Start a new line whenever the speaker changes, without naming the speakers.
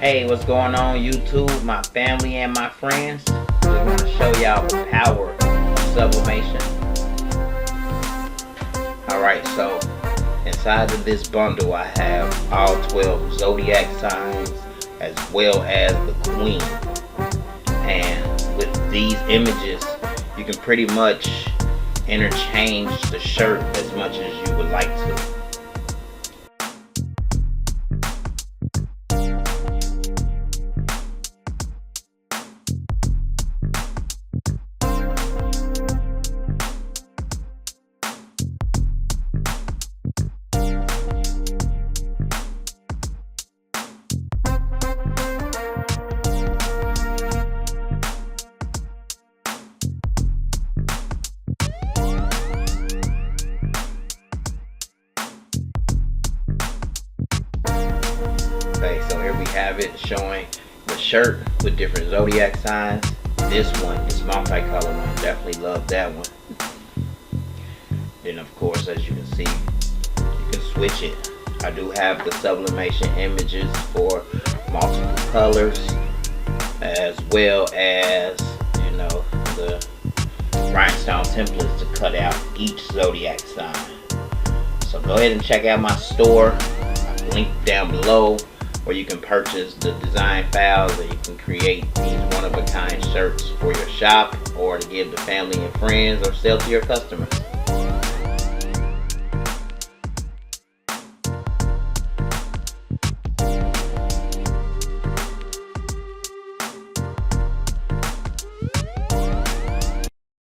Hey, what's going on YouTube, my family and my friends? We're going to show y'all the power of sublimation. Alright, so inside of this bundle I have all 12 zodiac signs as well as the queen. And with these images, you can pretty much interchange the shirt as much as you would like to. Okay, so here we have it showing the shirt with different zodiac signs. This one is multicolored one. Definitely love that one. Then of course, as you can see, you can switch it. I do have the sublimation images for multiple colors, as well as, you know, the rhinestone templates to cut out each zodiac sign. So go ahead and check out my store. Link down below, where you can purchase the design files and you can create these one-of-a-kind shirts for your shop or to give to family and friends or sell to your customers.